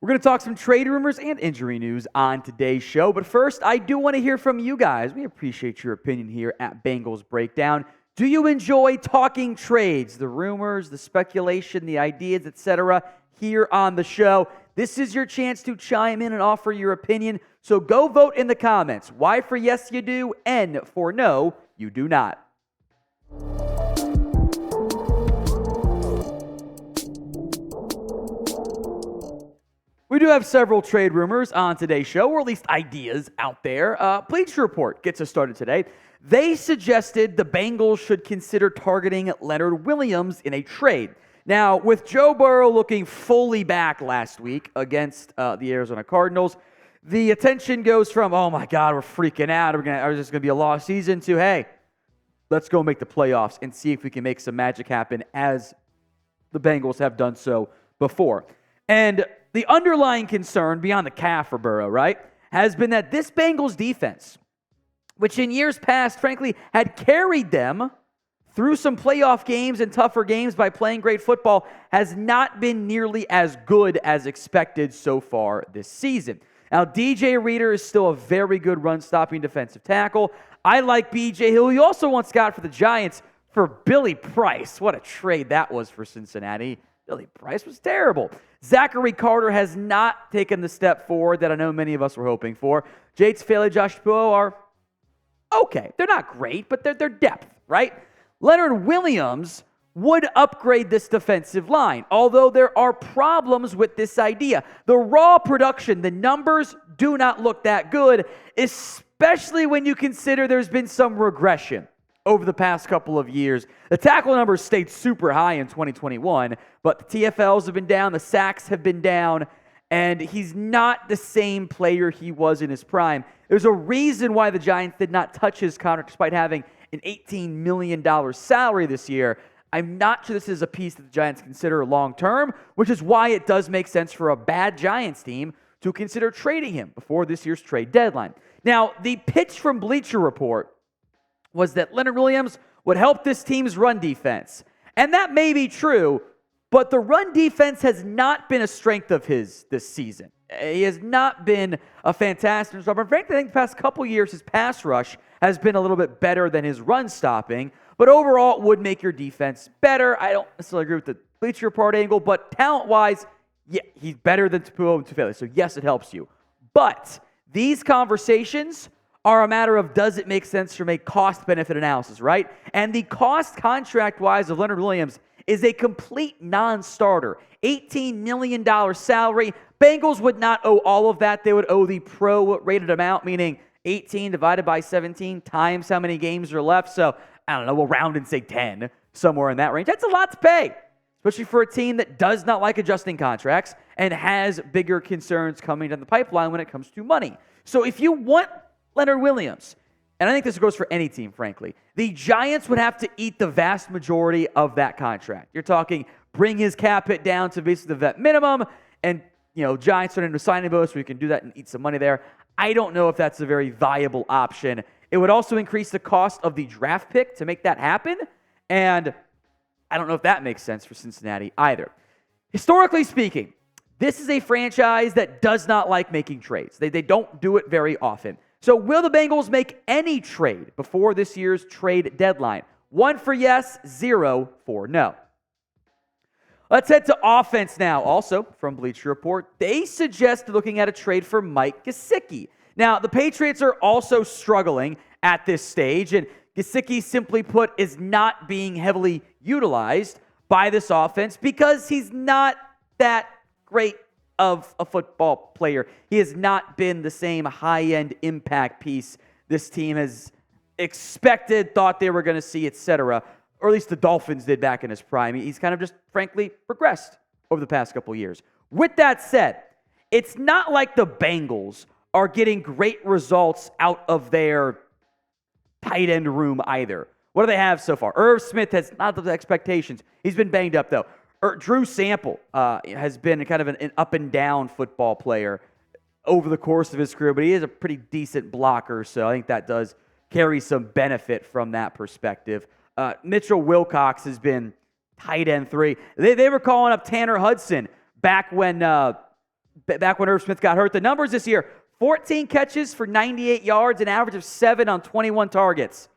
We're going to talk some trade rumors and injury news on today's show. But first, I do want to hear from you guys. We appreciate your opinion here at Bengals Breakdown. Do you enjoy talking trades, the rumors, the speculation, the ideas, etc. here on the show? This is your chance to chime in and offer your opinion. So go vote in the comments. Why for yes you do, and for no you do not. We do have several trade rumors on today's show, or at least ideas out there. Bleacher Report gets us started today. They suggested the Bengals should consider targeting Leonard Williams in a trade. Now, with Joe Burrow looking fully back last week against the Arizona Cardinals, the attention goes from, oh my God, we're freaking out, are this going to be a lost season, to, hey, let's go make the playoffs and see if we can make some magic happen, as the Bengals have done so before. And the underlying concern beyond the calf for Burrow, right, has been that this Bengals defense, which in years past, frankly, had carried them through some playoff games and tougher games by playing great football, has not been nearly as good as expected so far this season. Now, DJ Reader is still a very good run-stopping defensive tackle. I like B.J. Hill. He also once got for the Giants for Billy Price. What a trade that was for Cincinnati. Billy Price was terrible. Zachary Carter has not taken the step forward that I know many of us were hoping for. Jates Faley, Josh Poe are okay. They're not great, but they're depth, right? Leonard Williams would upgrade this defensive line, although there are problems with this idea. The raw production, the numbers do not look that good, especially when you consider there's been some regression over the past couple of years. The tackle numbers stayed super high in 2021, but the TFLs have been down, the sacks have been down, and he's not the same player he was in his prime. There's a reason why the Giants did not touch his contract despite having an $18 million salary this year. I'm not sure this is a piece that the Giants consider long-term, which is why it does make sense for a bad Giants team to consider trading him before this year's trade deadline. Now, the pitch from Bleacher Report was that Leonard Williams would help this team's run defense. And that may be true, but the run defense has not been a strength of his this season. He has not been a fantastic stopper. Frankly, I think the past couple years, his pass rush has been a little bit better than his run stopping, but overall it would make your defense better. I don't necessarily agree with the Bleacher Report angle, but talent-wise, yeah, he's better than Tapuo and Tufele, so yes, it helps you. But these conversations are a matter of, does it make sense from a cost-benefit analysis, right? And the cost contract-wise of Leonard Williams is a complete non-starter. $18 million salary. Bengals would not owe all of that. They would owe the pro-rated amount, meaning 18 divided by 17 times how many games are left. So, I don't know, we'll round and say 10, somewhere in that range. That's a lot to pay, especially for a team that does not like adjusting contracts and has bigger concerns coming down the pipeline when it comes to money. So if you want Leonard Williams, and I think this goes for any team, frankly, the Giants would have to eat the vast majority of that contract. You're talking bring his cap hit down to basically the vet minimum, and Giants turn into a signing bonus where you can do that and eat some money there. I don't know if that's a very viable option. It would also increase the cost of the draft pick to make that happen, and I don't know if that makes sense for Cincinnati either. Historically speaking, this is a franchise that does not like making trades. They don't do it very often. So will the Bengals make any trade before this year's trade deadline? 1 for yes, 0 for no. Let's head to offense now. Also from Bleacher Report, they suggest looking at a trade for Mike Geisicki. Now, the Patriots are also struggling at this stage, and Gesicki, simply put, is not being heavily utilized by this offense because he's not that great of a football player. He has not been the same high-end impact piece this team has expected, thought they were going to see, etc., or at least the Dolphins did back in his prime. He's kind of just, frankly, regressed over the past couple years. With that said, it's not like the Bengals are getting great results out of their tight end room either. What do they have so far? Irv Smith has not the expectations. He's been banged up, though. Drew Sample has been kind of an up-and-down football player over the course of his career, but he is a pretty decent blocker, so I think that does carry some benefit from that perspective. Mitchell Wilcox has been tight end 3. They were calling up Tanner Hudson back when back when Irv Smith got hurt. The numbers this year, 14 catches for 98 yards, an average of 7 on 21 targets.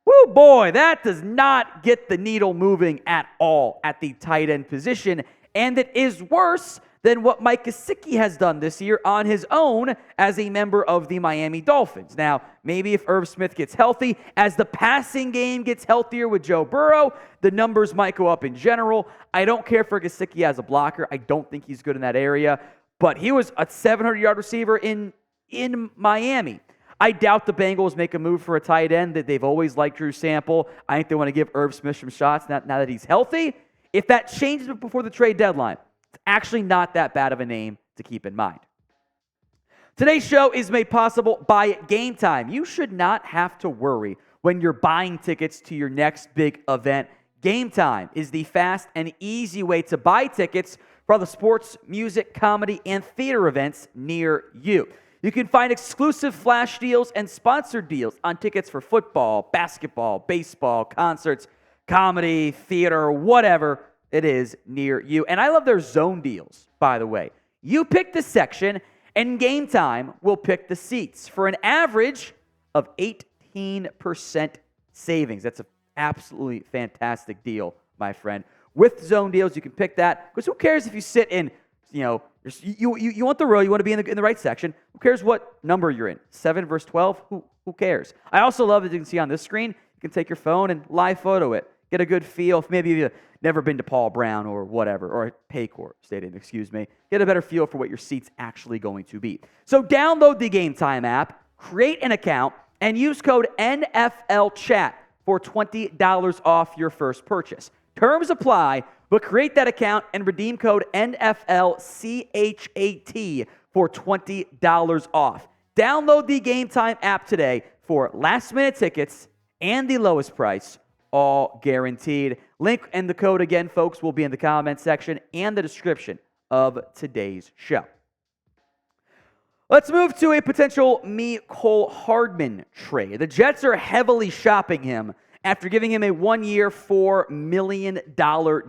Woo, boy, that does not get the needle moving at all at the tight end position, and it is worse than what Mike Gesicki has done this year on his own as a member of the Miami Dolphins. Now, maybe if Irv Smith gets healthy, as the passing game gets healthier with Joe Burrow, the numbers might go up in general. I don't care for Gesicki as a blocker. I don't think he's good in that area, but he was a 700-yard receiver in Miami. I doubt the Bengals make a move for a tight end. That they've always liked Drew Sample. I think they want to give Irv Smith some shots now that he's healthy. If that changes before the trade deadline, it's actually not that bad of a name to keep in mind. Today's show is made possible by Game Time. You should not have to worry when you're buying tickets to your next big event. Game Time is the fast and easy way to buy tickets for all the sports, music, comedy, and theater events near you. You can find exclusive flash deals and sponsored deals on tickets for football, basketball, baseball, concerts, comedy, theater, whatever it is near you. And I love their zone deals, by the way. You pick the section, and Game Time will pick the seats for an average of 18% savings. That's an absolutely fantastic deal, my friend. With zone deals, you can pick that, because who cares if you sit in, you want the row, you want to be in the right section. Who cares what number you're in? 7 versus 12? Who cares? I also love that you can see on this screen, you can take your phone and live photo it. Get a good feel. If maybe you've never been to Paul Brown or whatever, or Paycor Stadium, get a better feel for what your seat's actually going to be. So download the Game Time app, create an account, and use code NFLChat for $20 off your first purchase. Terms apply, but create that account and redeem code NFLCHAT for $20 off. Download the Game Time app today for last-minute tickets and the lowest price, all guaranteed. Link and the code again, folks, will be in the comment section and the description of today's show. Let's move to a potential Mecole Hardman trade. The Jets are heavily shopping him after giving him a 1-year, $4 million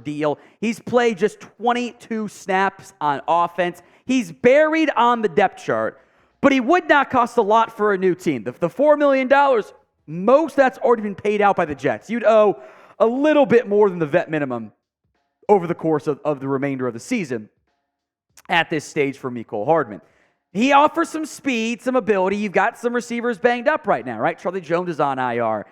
deal. He's played just 22 snaps on offense. He's buried on the depth chart, but he would not cost a lot for a new team. The $4 million, most that's already been paid out by the Jets. You'd owe a little bit more than the vet minimum over the course of the remainder of the season at this stage for Mecole Hardman. He offers some speed, some ability. You've got some receivers banged up right now, right? Charlie Jones is on IR.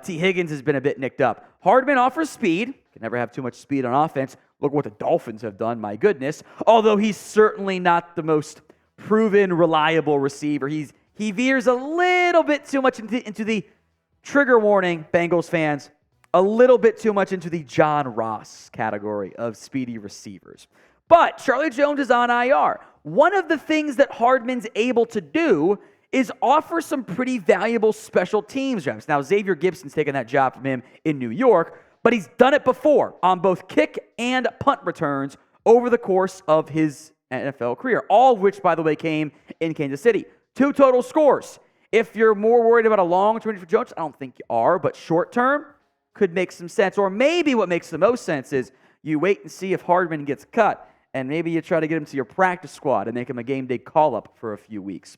Tee Higgins has been a bit nicked up. Hardman offers speed. Can never have too much speed on offense. Look what the Dolphins have done, my goodness. Although he's certainly not the most proven, reliable receiver. He veers a little bit too much into the, trigger warning, Bengals fans, a little bit too much into the John Ross category of speedy receivers. But Charlie Jones is on IR. One of the things that Hardman's able to do is offer some pretty valuable special teams reps. Now, Xavier Gibson's taken that job from him in New York, but he's done it before on both kick and punt returns over the course of his NFL career, all of which, by the way, came in Kansas City. 2 total scores. If you're more worried about a long-term for Jones, I don't think you are, but short-term could make some sense. Or maybe what makes the most sense is you wait and see if Hardman gets cut, and maybe you try to get him to your practice squad and make him a game-day call-up for a few weeks.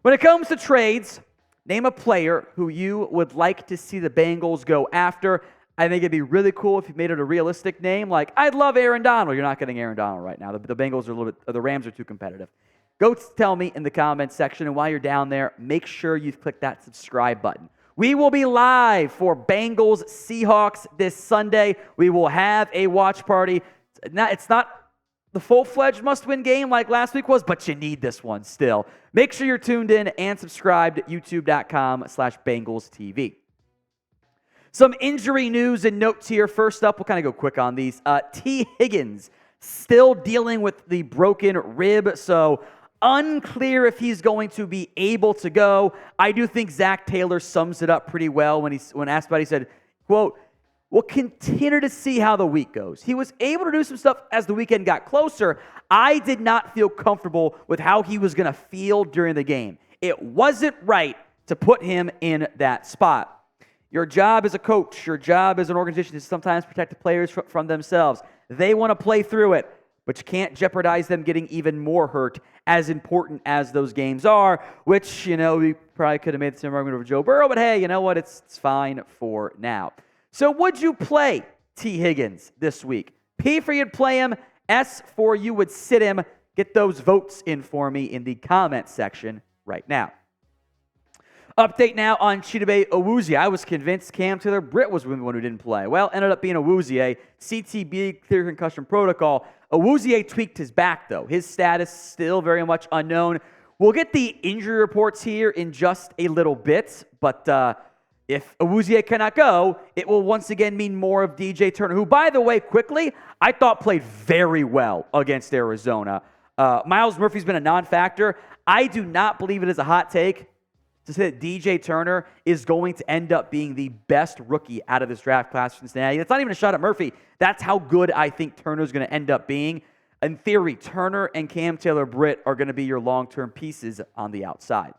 When it comes to trades, name a player who you would like to see the Bengals go after. I think it'd be really cool if you made it a realistic name. Like, I'd love Aaron Donald. You're not getting Aaron Donald right now. The Bengals are a little bit, the Rams are too competitive. Go tell me in the comments section, and while you're down there, make sure you've clicked that subscribe button. We will be live for Bengals Seahawks this Sunday. We will have a watch party. It's not the full-fledged must-win game like last week was, but you need this one still. Make sure you're tuned in and subscribed at youtube.com/BengalsTV. Some injury news and notes here. First up, we'll kind of go quick on these. Tee Higgins still dealing with the broken rib, so unclear if he's going to be able to go. I do think Zach Taylor sums it up pretty well when asked about it. He said, quote, "We'll continue to see how the week goes. He was able to do some stuff as the weekend got closer. I did not feel comfortable with how he was going to feel during the game. It wasn't right to put him in that spot. Your job as a coach, your job as an organization is sometimes protect the players from themselves. They want to play through it. but you can't jeopardize them getting even more hurt, as important as those games are, which, we probably could have made the same argument over Joe Burrow, but hey, you know what? It's fine for now. So would you play Tee Higgins this week? P for you'd play him, S for you would sit him. Get those votes in for me in the comment section right now. Update now on Chidobe Awuzie. I was convinced Cam Taylor-Britt was the one who didn't play. Well, ended up being Awuzie. CTB, clear concussion protocol. Awuzie tweaked his back, though. His status still very much unknown. We'll get the injury reports here in just a little bit, but if Awuzie cannot go, it will once again mean more of DJ Turner, who, by the way, quickly, I thought played very well against Arizona. Myles Murphy's been a non-factor. I do not believe it is a hot take to say that DJ Turner is going to end up being the best rookie out of this draft class for Cincinnati. That's not even a shot at Murphy. That's how good I think Turner's going to end up being. In theory, Turner and Cam Taylor-Britt are going to be your long-term pieces on the outside.